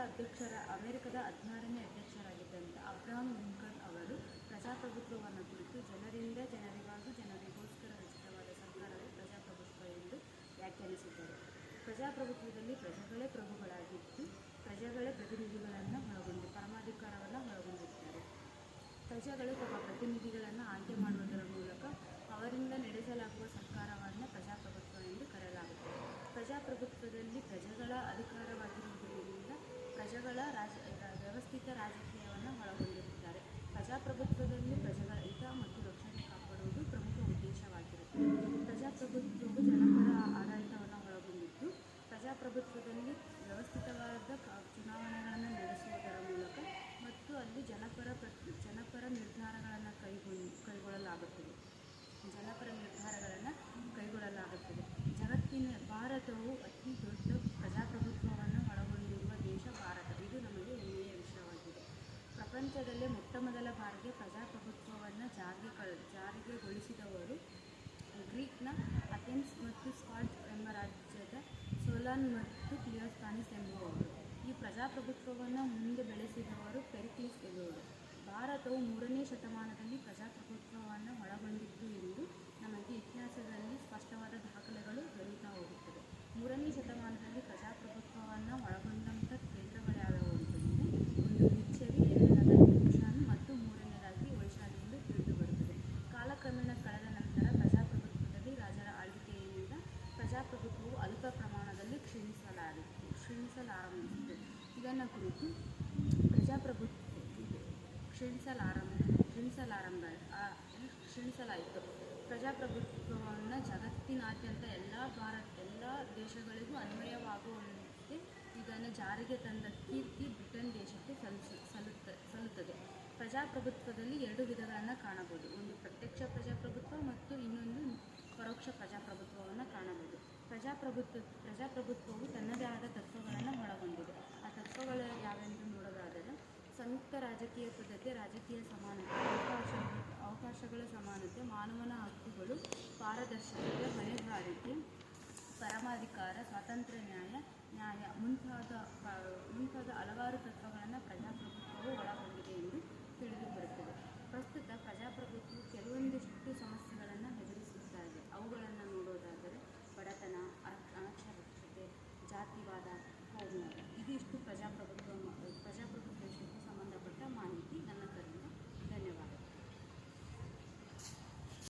ಅಮೆರಿಕದ 16ನೇ ಅಧ್ಯಕ್ಷರಾಗಿದ್ದಂಥ Abraham Lincoln ಅವರು ಪ್ರಜಾಪ್ರಭುತ್ವವನ್ನು ಕುರಿತು ಜನರಿಂದ ಜನರಿಗಾಗಿ ಜನರಿಗೋಸ್ಕರ ರಚಿತವಾದ ಸರ್ಕಾರವೇ ಪ್ರಜಾಪ್ರಭುತ್ವ ಎಂದು ವ್ಯಾಖ್ಯಾನಿಸಿದ್ದಾರೆ. ಪ್ರಜಾಪ್ರಭುತ್ವದಲ್ಲಿ ಪ್ರಜೆಗಳೇ ಪ್ರಭುಗಳಾಗಿದ್ದು ಪ್ರಜೆಗಳೇ ಪ್ರತಿನಿಧಿಗಳನ್ನು ಪರಮಾಧಿಕಾರವನ್ನು ಒಳಗೊಂಡಿರುತ್ತಾರೆ. ಪ್ರಜೆಗಳು ತಮ್ಮ ಪ್ರತಿನಿಧಿಗಳನ್ನು ಆಯ್ಕೆ ಮಾಡುವುದರ ಮೂಲಕ ಅವರಿಂದ ನಡೆಸಲಾಗುವ ಸರ್ಕಾರವನ್ನು ಪ್ರಜಾಪ್ರಭುತ್ವ ಎಂದು ಕರೆಯಲಾಗುತ್ತದೆ. ಪ್ರಜಾಪ್ರಭುತ್ವದಲ್ಲಿ ಪ್ರಜೆಗಳ ಅಧಿಕಾರವಾಗಿರುವುದರಿಂದ ಪ್ರಜೆಗಳ ವ್ಯವಸ್ಥಿತ ರಾಜಕೀಯವನ್ನು ಒಳಗೊಂಡಿರುತ್ತಾರೆ. ಪ್ರಜಾಪ್ರಭುತ್ವದಲ್ಲಿ ಪ್ರಜೆಗಳ ಹಿತ ಮತ್ತು ರಕ್ಷಣೆ ಕಾಪಾಡುವುದು ಪ್ರಮುಖ ಉದ್ದೇಶವಾಗಿರುತ್ತದೆ. ಪ್ರಜಾಪ್ರಭುತ್ವವು ಜನಪರ ಆಡಳಿತವನ್ನು ಒಳಗೊಂಡಿದ್ದು, ಪ್ರಜಾಪ್ರಭುತ್ವದಲ್ಲಿ ವ್ಯವಸ್ಥಿತವಾದ ಚುನಾವಣೆಗಳನ್ನು ನಡೆಸುವುದರ ಮೂಲಕ ಮತ್ತು ಅಲ್ಲಿ ಜನಪರ ನಿರ್ಧಾರಗಳನ್ನು ಕೈಗೊಳ್ಳಲಾಗುತ್ತದೆ. ಭಾರತವು ಅತಿ ದೊಡ್ಡ ಪ್ರಜಾಪ್ರಭುತ್ವವನ್ನು ಒಳಗೊಂಡಿರುವ ದೇಶ ಭಾರತ. ಇದು ನಮಗೆ ಹೆಮ್ಮೆಯ ವಿಷಯವಾಗಿದೆ. ಪ್ರಪಂಚದಲ್ಲೇ ಮೊಟ್ಟಮೊದಲ ಬಾರಿಗೆ ಪ್ರಜಾಪ್ರಭುತ್ವವನ್ನು ಜಾರಿಗೆಗೊಳಿಸಿದವರು ಗ್ರೀಕ್ನ ಅಥೆನ್ಸ್ ಮತ್ತು ಸ್ಪಾರ್ಟ ಎಂಬ ರಾಜ್ಯದ ಸೋಲನ್ ಮತ್ತು ಕ್ಲಿಯೋಸ್ಥಾನಿಸ್ ಎಂಬುವವರು. ಈ ಪ್ರಜಾಪ್ರಭುತ್ವವನ್ನು ಮುಂದೆ ಬೆಳೆಸಿದವರು ಪೆರಿಕ್ಲಿಸ್ ಎಂಬುವರು. ಭಾರತವು 3ನೇ ಶತಮಾನದಲ್ಲಿ ಪ್ರಜಾಪ್ರಭುತ್ವವನ್ನು ಒಳಗೊಂಡಿತ್ತು ಎಂದು ನಮಗೆ ಇತಿಹಾಸದಲ್ಲಿ ಸ್ಪಷ್ಟವಾದ ದಾಖಲೆಗಳು ದೊರೆಯುತ್ತಾ ಹೋಗುತ್ತದೆ. 3ನೇ ಶತಮಾನದಲ್ಲಿ ಪ್ರಜಾಪ್ರಭುತ್ವವನ್ನು ಒಳಗೊಂಡಂಥ ಕೇಂದ್ರಗಳ್ಯಾವುವು ಅಂತಂದರೆ, ಒಂದು ಲಿಚ್ಛವಿ, ಎರಡನೇದಾಗಿ ಕುಶಾನ್ ಮತ್ತು ಮೂರನೇದಾಗಿ ಹೊಯ್ಸಳ ಎಂದು ತಿಳಿದುಬರುತ್ತದೆ. ಕಾಲಕ್ರಮೇಣ ಕಳೆದ ನಂತರ ಪ್ರಜಾಪ್ರಭುತ್ವದಲ್ಲಿ ರಾಜರ ಆಳ್ವಿಕೆಯಿಂದ ಪ್ರಜಾಪ್ರಭುತ್ವವು ಅಲ್ಪ ಪ್ರಮಾಣದಲ್ಲಿ ಕ್ಷೀಣಿಸಲಾರಂಭಿಸಿತು. ಇದನ್ನು ಕುರಿತು ಕ್ಷೀಣಿಸಲಾಯಿತು. ಪ್ರಜಾಪ್ರಭುತ್ವವನ್ನು ಜಗತ್ತಿನಾದ್ಯಂತ ಎಲ್ಲ ದೇಶಗಳಿಗೂ ಅನ್ವಯವಾಗುವಂತೆ ಇದನ್ನು ಜಾರಿಗೆ ತಂದ ಕೀರ್ತಿ ಬ್ರಿಟನ್ ದೇಶಕ್ಕೆ ಸಲ್ಲುತ್ತದೆ. ಪ್ರಜಾಪ್ರಭುತ್ವದಲ್ಲಿ 2 ವಿಧಗಳನ್ನು ಕಾಣಬಹುದು. ಒಂದು ಪ್ರತ್ಯಕ್ಷ ಪ್ರಜಾಪ್ರಭುತ್ವ ಮತ್ತು ಇನ್ನೊಂದು ಪರೋಕ್ಷ ಪ್ರಜಾಪ್ರಭುತ್ವವನ್ನು ಕಾಣಬಹುದು. ಪ್ರಜಾಪ್ರಭುತ್ವವು ತನ್ನದೇ ಆದ ತತ್ವಗಳನ್ನು ಒಳಗೊಂಡಿದೆ. ಆ ತತ್ವಗಳು ಯಾವೆಂದು ನೋಡೋದಾದರೆ, ಸಂಯುಕ್ತ ರಾಜಕೀಯ ಪದ್ಧತಿ, ರಾಜಕೀಯ ಸಮಾನತೆ, ಅವಕಾಶಗಳ ಸಮಾನತೆ, ಮಾನವನ ಹಕ್ಕುಗಳು, ಪಾರದರ್ಶಕತೆ, ಹೊಣೆಗಾರಿಕೆ, ಪರಮಾಧಿಕಾರ, ಸ್ವಾತಂತ್ರ್ಯ, ನ್ಯಾಯ ಮುಂತಾದ ಹಲವಾರು